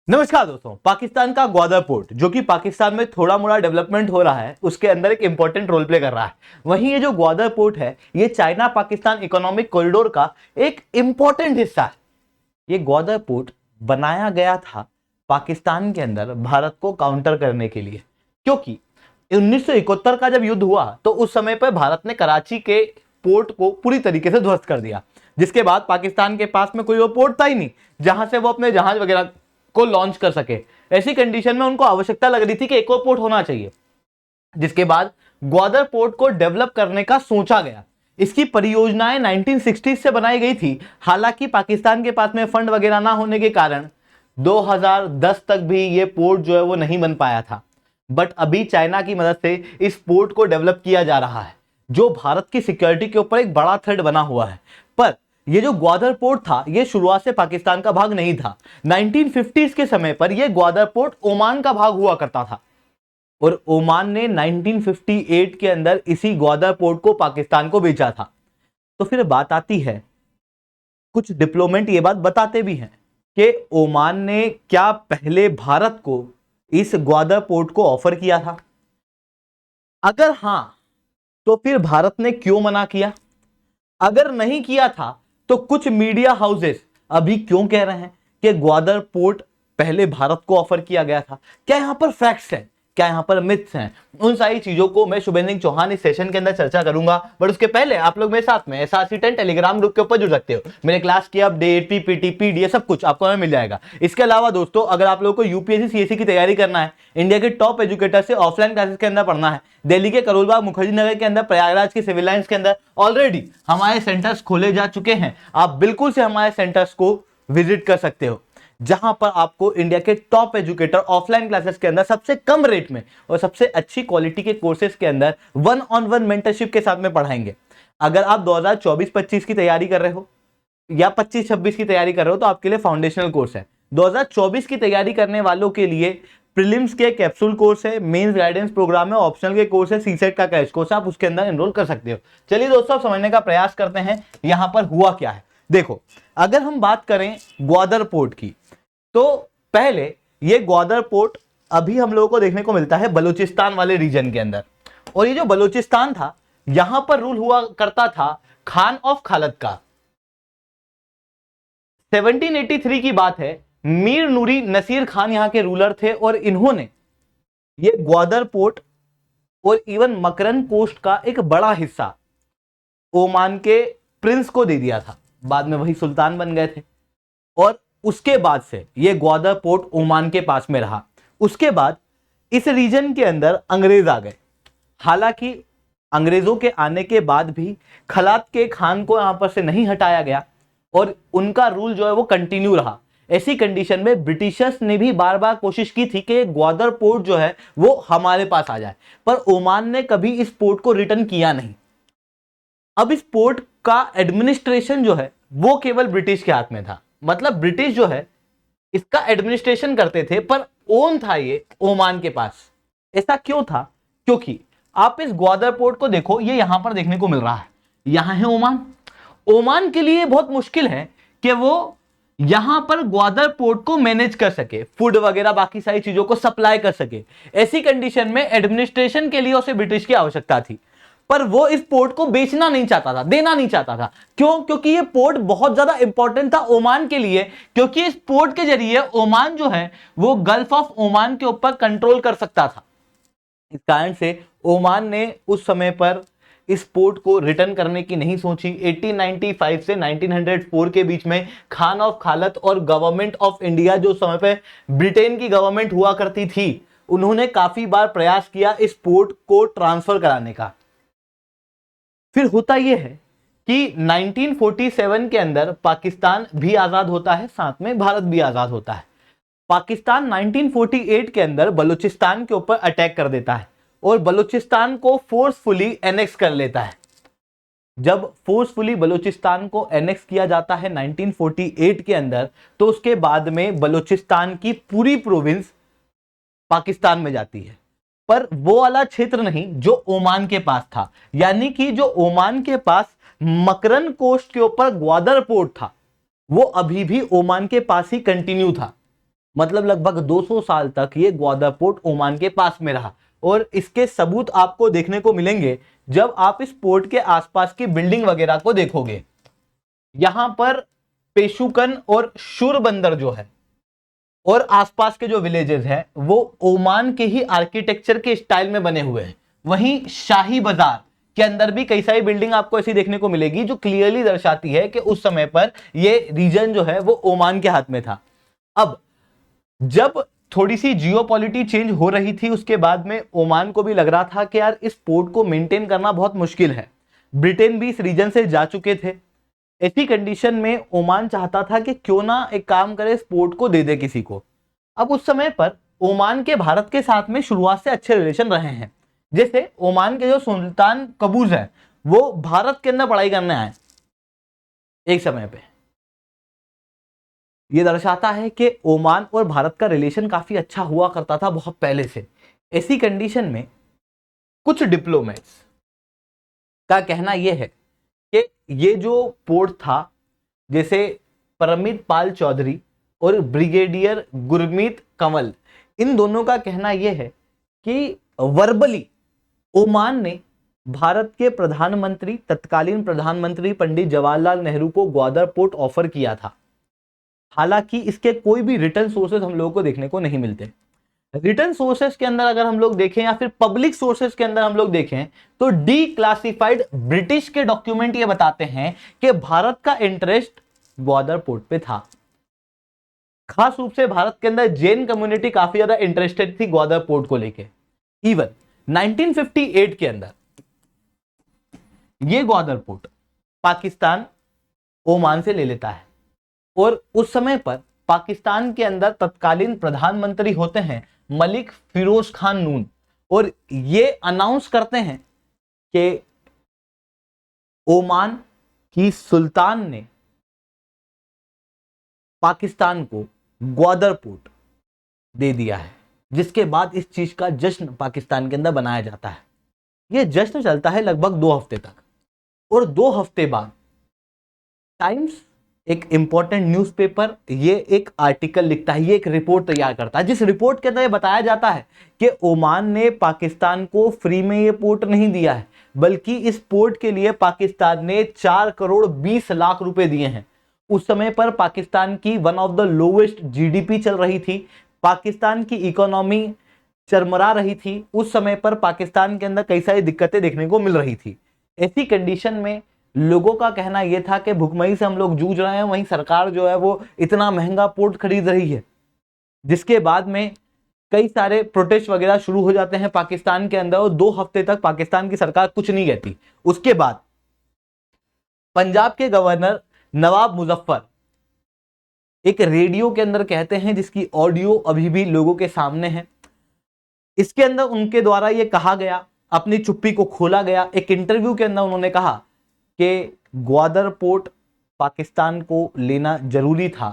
नमस्कार दोस्तों। पाकिस्तान का ग्वादर पोर्ट जो कि पाकिस्तान में थोड़ा मोड़ा डेवलपमेंट हो रहा है उसके अंदर एक इंपॉर्टेंट रोल प्ले कर रहा है। वहीं ये जो ग्वादर पोर्ट है ये चाइना पाकिस्तान इकोनॉमिक कॉरिडोर का एक इंपॉर्टेंट हिस्सा है। ये ग्वादर पोर्ट बनाया गया था पाकिस्तान के अंदर भारत को काउंटर करने के लिए, क्योंकि 1971 का जब युद्ध हुआ तो उस समय पर भारत ने कराची के पोर्ट को पूरी तरीके से ध्वस्त कर दिया, जिसके बाद पाकिस्तान के पास में कोई वो पोर्ट था ही नहीं जहां से वो अपने जहाज वगैरह को लॉन्च कर सके। ऐसी कंडीशन में उनको आवश्यकता लग रही थी कि एक और पोर्ट होना चाहिए, जिसके बाद ग्वादर पोर्ट को डेवलप करने का सोचा गया। इसकी परियोजनाएं 1960 से बनाई गई थी, हालांकि पाकिस्तान के पास में फंड वगैरह ना होने के कारण 2010 तक भी ये पोर्ट जो है वो नहीं बन पाया था। बट अभी चाइना की मदद से इस पोर्ट को डेवलप किया जा रहा है, जो भारत की सिक्योरिटी के ऊपर एक बड़ा थ्रेट बना हुआ है। पर ये जो ग्वादर पोर्ट था ये शुरुआत से पाकिस्तान का भाग नहीं था। 1950s के समय पर यह ग्वादर पोर्ट ओमान का भाग हुआ करता था और ओमान ने 1958 के अंदर इसी ग्वादर पोर्ट को पाकिस्तान को बेचा था। तो फिर बात आती है, कुछ डिप्लोमेट ये बात बताते भी हैं कि ओमान ने क्या पहले भारत को इस ग्वादर पोर्ट को ऑफर किया था? अगर हां, तो फिर भारत ने क्यों मना किया? अगर नहीं किया था तो कुछ मीडिया हाउसेस अभी क्यों कह रहे हैं कि ग्वादर पोर्ट पहले भारत को ऑफर किया गया था? क्या यहां पर फैक्ट्स हैं, क्या यहां पर मिथ्स हैं? उन सारी चीजों को मैं शुभेंद्र चौहान इस सेशन के अंदर चर्चा करूंगा। बट उसके पहले आप लोग मेरे साथ में SRC10 टेलीग्राम ग्रुप के ऊपर जुड़ सकते हो। मेरे क्लास की अपडेट, पीपीटी, पीडीएफ सब कुछ आपको हमें मिल जाएगा। इसके अलावा दोस्तों, अगर आप लोगों को यूपीएससी सीएससी की तैयारी करना है, इंडिया के टॉप एजुकेटर से ऑफलाइन क्लासेस के अंदर पढ़ना है, दिल्ली के करोलबाग मुखर्जी नगर के अंदर, प्रयागराज के सिविल लाइंस के अंदर ऑलरेडी हमारे सेंटर्स खोले जा चुके हैं। आप बिल्कुल से हमारे सेंटर्स को विजिट कर सकते हो, जहां पर आपको इंडिया के टॉप एजुकेटर ऑफलाइन क्लासेस के अंदर सबसे कम रेट में और सबसे अच्छी क्वालिटी के कोर्सेज के अंदर 1-on-1 मेंटरशिप के साथ में पढ़ाएंगे। अगर आप 2024-25 की तैयारी कर रहे हो या 25-26 की तैयारी कर रहे हो तो आपके लिए फाउंडेशनल कोर्स है। 2024 की तैयारी करने वालों के लिए प्रीलिम्स के कैप्सूल कोर्स है, मेंस गाइडेंस प्रोग्राम है, ऑप्शनल के कोर्स है, सीसेट का क्रैश कोर्स है, आप उसके अंदर एनरोल कर सकते हो। चलिए दोस्तों, आप समझने का प्रयास करते हैं यहां पर हुआ क्या है। देखो, अगर हम बात करें ग्वादर पोर्ट की, तो पहले ये ग्वादर पोर्ट अभी हम लोगों को देखने को मिलता है बलूचिस्तान वाले रीजन के अंदर। और ये जो बलूचिस्तान था, यहां पर रूल हुआ करता था खान ऑफ खालद का। 1783 की बात है, मीर नूरी नसीर खान यहां के रूलर थे और इन्होंने ये ग्वादर पोर्ट और इवन मकरन कोस्ट का एक बड़ा हिस्सा ओमान के प्रिंस को दे दिया था। बाद में वही सुल्तान बन गए थे और उसके बाद से ये ग्वादर पोर्ट ओमान के पास में रहा। उसके बाद इस रीजन के अंदर अंग्रेज आ गए। हालांकि अंग्रेजों के आने के बाद भी खलात के खान को यहां पर से नहीं हटाया गया और उनका रूल जो है वो कंटिन्यू रहा। ऐसी कंडीशन में ब्रिटिशर्स ने भी बार बार कोशिश की थी कि ग्वादर पोर्ट जो है वो हमारे पास आ जाए, पर ओमान ने कभी इस पोर्ट को रिटर्न किया नहीं। अब इस पोर्ट का एडमिनिस्ट्रेशन जो है वो केवल ब्रिटिश के हाथ में था। मतलब ब्रिटिश जो है इसका एडमिनिस्ट्रेशन करते थे, पर ओन था ये ओमान के पास। ऐसा क्यों था? क्योंकि आप इस ग्वादर पोर्ट को देखो, ये यहां पर देखने को मिल रहा है, यहां है ओमान। ओमान के लिए बहुत मुश्किल है कि वो यहां पर ग्वादर पोर्ट को मैनेज कर सके, फूड वगैरह बाकी सारी चीजों को सप्लाई कर सके। ऐसी कंडीशन में एडमिनिस्ट्रेशन के लिए उसे ब्रिटिश की आवश्यकता थी, पर वो इस पोर्ट को बेचना नहीं चाहता था, देना नहीं चाहता था। क्यों? क्योंकि ये पोर्ट बहुत ज्यादा इंपॉर्टेंट था ओमान के लिए, क्योंकि इस पोर्ट के जरिए ओमान जो है वो गल्फ ऑफ ओमान के ऊपर कंट्रोल कर सकता था। इस कारण से ओमान ने उस समय पर इस पोर्ट को रिटर्न करने की नहीं सोची। 1895 से 1904 के बीच में खान ऑफ खालद और गवर्नमेंट ऑफ इंडिया, जो समय पे ब्रिटेन की गवर्नमेंट हुआ करती थी, उन्होंने काफी बार प्रयास किया इस पोर्ट को ट्रांसफर कराने का। फिर होता यह है कि 1947 के अंदर पाकिस्तान भी आजाद होता है, साथ में भारत भी आजाद होता है। पाकिस्तान 1948 के अंदर बलूचिस्तान के ऊपर अटैक कर देता है और बलूचिस्तान को फोर्सफुली एनेक्स कर लेता है। जब फोर्सफुली बलूचिस्तान को एनेक्स किया जाता है 1948 के अंदर, तो उसके बाद में बलूचिस्तान की पूरी प्रोविंस पाकिस्तान में जाती है, पर वो वाला क्षेत्र नहीं जो ओमान के पास था। यानी कि जो ओमान के पास मकरन कोस्ट के ऊपर ग्वादर पोर्ट था, वो अभी भी ओमान के पास ही कंटिन्यू था। मतलब लगभग 200 साल तक ये ग्वादर पोर्ट ओमान के पास में रहा। और इसके सबूत आपको देखने को मिलेंगे जब आप इस पोर्ट के आसपास की बिल्डिंग वगैरह को देखोगे। यहां पर पेशुकन और शुरबंदर जो है और आसपास के जो विलेजेस हैं वो ओमान के ही आर्किटेक्चर के स्टाइल में बने हुए हैं। वहीं शाही बाजार के अंदर भी कई सारी बिल्डिंग आपको ऐसी देखने को मिलेगी जो क्लियरली दर्शाती है कि उस समय पर ये रीजन जो है वो ओमान के हाथ में था। अब जब थोड़ी सी जियोपॉलिटी चेंज हो रही थी उसके बाद में ओमान को भी लग रहा था कि यार इस पोर्ट को मेंटेन करना बहुत मुश्किल है। ब्रिटेन भी इस रीजन से जा चुके थे। ऐसी कंडीशन में ओमान चाहता था कि क्यों ना एक काम करे, इस पोर्ट को दे दे किसी को। अब उस समय पर ओमान के भारत के साथ में शुरुआत से अच्छे रिलेशन रहे हैं। जैसे ओमान के जो सुल्तान कबूज है वो भारत के अंदर पढ़ाई करने आए एक समय पे। ये दर्शाता है कि ओमान और भारत का रिलेशन काफी अच्छा हुआ करता था बहुत पहले से। ऐसी कंडीशन में कुछ डिप्लोमेट्स का कहना यह है कि ये जो पोर्ट था, जैसे परमित पाल चौधरी और ब्रिगेडियर गुरमीत कंवल, इन दोनों का कहना यह है कि वर्बली ओमान ने भारत के प्रधानमंत्री, तत्कालीन प्रधानमंत्री पंडित जवाहरलाल नेहरू को ग्वादर पोर्ट ऑफर किया था। हालांकि इसके कोई भी रिटर्न सोर्सेस हम लोगों को देखने को नहीं मिलते। रिटर्न सोर्सेस के अंदर अगर हम लोग देखें या फिर पब्लिक सोर्सेस के अंदर हम लोग देखें तो डी क्लासिफाइड ब्रिटिश के डॉक्यूमेंट ये बताते हैं कि भारत का इंटरेस्ट ग्वादर पोर्ट पे था। खास रूप से भारत के अंदर जैन कम्युनिटी काफी ज्यादा इंटरेस्टेड थी ग्वादर पोर्ट को लेके। इवन 1958 के अंदर ये ग्वादर पोर्ट पाकिस्तान ओमान से ले लेता है और उस समय पर पाकिस्तान के अंदर तत्कालीन प्रधानमंत्री होते हैं मलिक फिरोज खान नून, और ये अनाउंस करते हैं कि ओमान की सुल्तान ने पाकिस्तान को ग्वादर पोर्ट दे दिया है, जिसके बाद इस चीज का जश्न पाकिस्तान के अंदर बनाया जाता है। यह जश्न चलता है लगभग 2 हफ्ते तक, और 2 हफ्ते बाद टाइम्स, एक इंपॉर्टेंट न्यूज़पेपर, ये एक आर्टिकल लिखता है, ये एक रिपोर्ट तैयार करता है, जिस रिपोर्ट के अंदर ये बताया जाता है कि ओमान ने पाकिस्तान को फ्री में ये पोर्ट नहीं दिया है, बल्कि इस पोर्ट के लिए पाकिस्तान ने 4 करोड़ 20 लाख रुपए दिए हैं। उस समय पर पाकिस्तान की one of the lowest GDP चल रही थी, पाकिस्तान की इकोनॉमी चरमरा रही थी। उस समय पर पाकिस्तान के अंदर कई सारी दिक्कतें देखने को मिल रही थी। ऐसी कंडीशन में लोगों का कहना यह था कि भुखमरी से हम लोग जूझ रहे हैं, वहीं सरकार जो है वो इतना महंगा पोर्ट खरीद रही है, जिसके बाद में कई सारे प्रोटेस्ट वगैरह शुरू हो जाते हैं पाकिस्तान के अंदर, और 2 हफ्ते तक पाकिस्तान की सरकार कुछ नहीं कहती। उसके बाद पंजाब के गवर्नर नवाब मुजफ्फर एक रेडियो के अंदर कहते हैं, जिसकी ऑडियो अभी भी लोगों के सामने है। इसके अंदर उनके द्वारा यह कहा गया, अपनी चुप्पी को खोला गया। एक इंटरव्यू के अंदर उन्होंने कहा कि ग्वादर पोर्ट पाकिस्तान को लेना जरूरी था,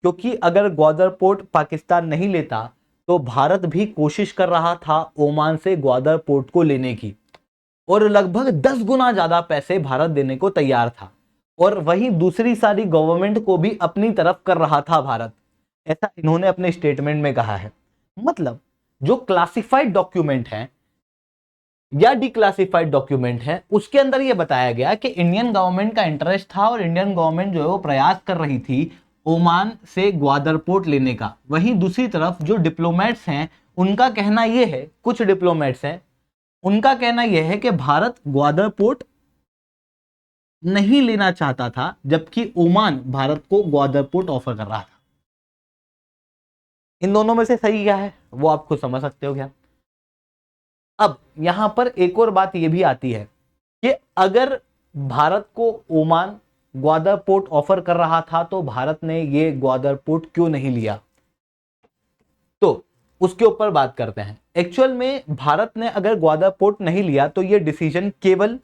क्योंकि अगर ग्वादर पोर्ट पाकिस्तान नहीं लेता तो भारत भी कोशिश कर रहा था ओमान से ग्वादर पोर्ट को लेने की, और लगभग 10 गुना ज्यादा पैसे भारत देने को तैयार था। और वहीं दूसरी सारी गवर्नमेंट को भी अपनी तरफ कर रहा था भारत, ऐसा इन्होंने अपने स्टेटमेंट में कहा है। मतलब जो क्लासिफाइड डॉक्यूमेंट है या डिक्लासिफाइड डॉक्यूमेंट है, उसके अंदर यह बताया गया कि इंडियन गवर्नमेंट का इंटरेस्ट था और इंडियन गवर्नमेंट जो है वो प्रयास कर रही थी ओमान से ग्वादर पोर्ट लेने का। वहीं दूसरी तरफ जो डिप्लोमेट्स हैं उनका कहना यह है, कुछ डिप्लोमेट्स हैं उनका कहना यह है कि भारत ग्वादर पोर्ट नहीं लेना चाहता था, जबकि ओमान भारत को ग्वादर पोर्ट ऑफर कर रहा था। इन दोनों में से सही क्या है वो आप खुद समझ सकते हो क्या। अब यहां पर एक और बात यह भी आती है कि अगर भारत को ओमान ग्वादर पोर्ट ऑफर कर रहा था तो भारत ने ये ग्वादर पोर्ट क्यों नहीं लिया, तो उसके ऊपर बात करते हैं। एक्चुअल में भारत ने अगर ग्वादर पोर्ट नहीं लिया तो ये डिसीजन केवल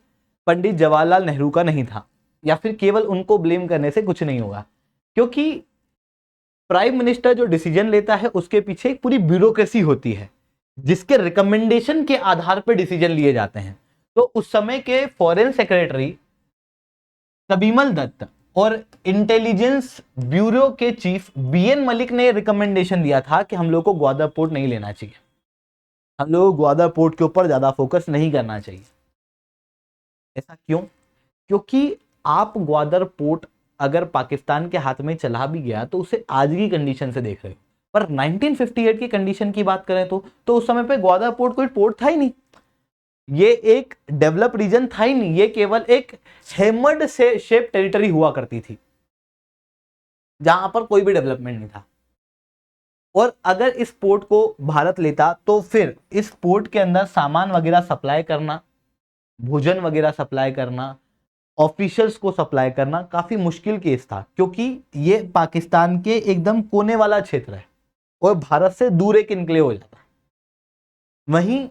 पंडित जवाहरलाल नेहरू का नहीं था, या फिर केवल उनको ब्लेम करने से कुछ नहीं होगा, क्योंकि प्राइम मिनिस्टर जो डिसीजन लेता है उसके पीछे एक पूरी ब्यूरोक्रेसी होती है, जिसके रिकमेंडेशन के आधार पर डिसीजन लिए जाते हैं। तो उस समय के फॉरेन सेक्रेटरी तबीमल दत्त और इंटेलिजेंस ब्यूरो के चीफ बीएन मलिक ने रिकमेंडेशन दिया था कि हम लोग को ग्वादर पोर्ट नहीं लेना चाहिए, हम लोग को ग्वादर पोर्ट के ऊपर ज्यादा फोकस नहीं करना चाहिए। ऐसा क्यों? क्योंकि आप ग्वादर पोर्ट अगर पाकिस्तान के हाथ में चला भी गया तो उसे आज की कंडीशन से देख रहे हो, पर 1958 की कंडीशन की बात करें तो उस समय पे ग्वादर पोर्ट कोई पोर्ट था ही नहीं, ये एक डेवलप रीजन था ही नहीं, ये केवल एक हेमर्ड से शेप टेरिटरी हुआ करती थी जहां पर कोई भी डेवलपमेंट नहीं था। और अगर इस पोर्ट को भारत लेता तो फिर इस पोर्ट के अंदर सामान वगैरह सप्लाई करना, भोजन वगैरह सप्लाई करना, ऑफिशियल्स को सप्लाई करना काफी मुश्किल केस था, क्योंकि ये पाकिस्तान के एकदम कोने वाला क्षेत्र है और भारत से दूर एक इनक्लेव हो जाता। वहीं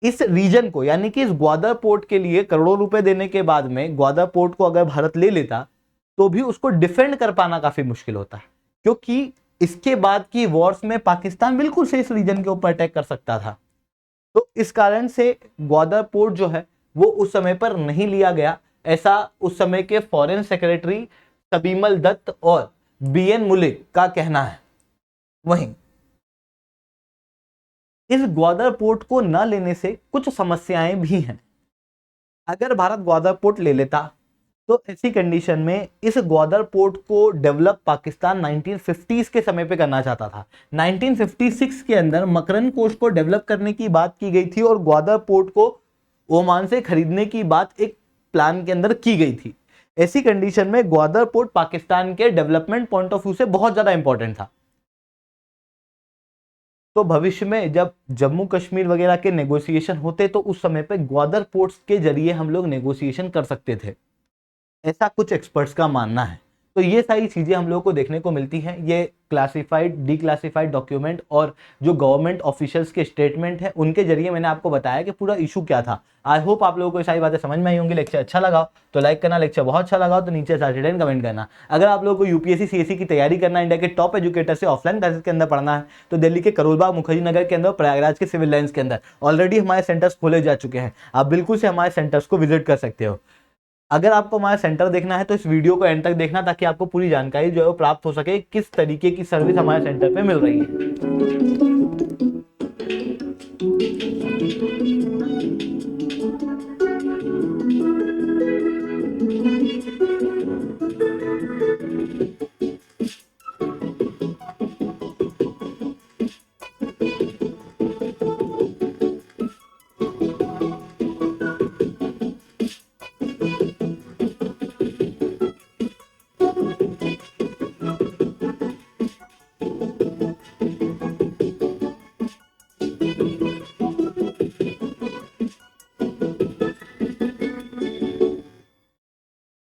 इस रीजन को यानी कि इस ग्वादर पोर्ट के लिए करोड़ों रुपए देने के बाद में ग्वादर पोर्ट को अगर भारत ले लेता तो भी उसको डिफेंड कर पाना काफी मुश्किल होता है, क्योंकि इसके बाद की वॉर्स में पाकिस्तान बिल्कुल से इस रीजन के ऊपर अटैक कर सकता था। तो इस कारण से ग्वादर पोर्ट जो है वो उस समय पर नहीं लिया गया, ऐसा उस समय के फॉरेन सेक्रेटरी सबीमल दत्त और बीएन मलिक का कहना है। वहीं इस ग्वादर पोर्ट को न लेने से कुछ समस्याएं भी हैं। अगर भारत ग्वादर पोर्ट ले लेता तो ऐसी कंडीशन में इस ग्वादर पोर्ट को डेवलप पाकिस्तान 1950s के समय पे करना चाहता था। 1956 के अंदर मकरन कोस्ट को डेवलप करने की बात की गई थी और ग्वादर पोर्ट को ओमान से खरीदने की बात एक प्लान के अंदर की गई थी। ऐसी कंडीशन में ग्वादर पोर्ट पाकिस्तान के डेवलपमेंट पॉइंट ऑफ व्यू से बहुत ज्यादा इंपॉर्टेंट था। तो भविष्य में जब जम्मू कश्मीर वगैरह के नेगोशिएशन होते तो उस समय पे ग्वादर पोर्ट्स के जरिए हम लोग नेगोशिएशन कर सकते थे, ऐसा कुछ एक्सपर्ट्स का मानना है। तो ये सारी चीजें हम लोगों को देखने को मिलती हैं। ये क्लासिफाइड डिक्लासिफाइड डॉक्यूमेंट और जो गवर्नमेंट ऑफिशियल्स के स्टेटमेंट है उनके जरिए मैंने आपको बताया कि पूरा इशू क्या था। आई होप आप लोगों को ये सारी बातें समझ में आई होंगी। लेक्चर अच्छा लगा तो लाइक करना, लेक्चर बहुत अच्छा लगा तो नीचे सैटरडे कमेंट करना। अगर आप लोगों को यूपीएससी सीएससी की तैयारी करना, इंडिया के टॉप एजुकेटर से ऑफलाइन क्लासेस के अंदर पढ़ना है तो दिल्ली के करोलबाग मुखर्जी नगर के अंदर, प्रयागराज के सिविल लाइन्स के अंदर ऑलरेडी हमारे सेंटर्स खोले जा चुके हैं। आप बिल्कुल से हमारे सेंटर्स को विजिट कर सकते हो। अगर आपको हमारा सेंटर देखना है तो इस वीडियो को एंड तक देखना ताकि आपको पूरी जानकारी जो है वो प्राप्त हो सके किस तरीके की सर्विस हमारे सेंटर पे मिल रही है।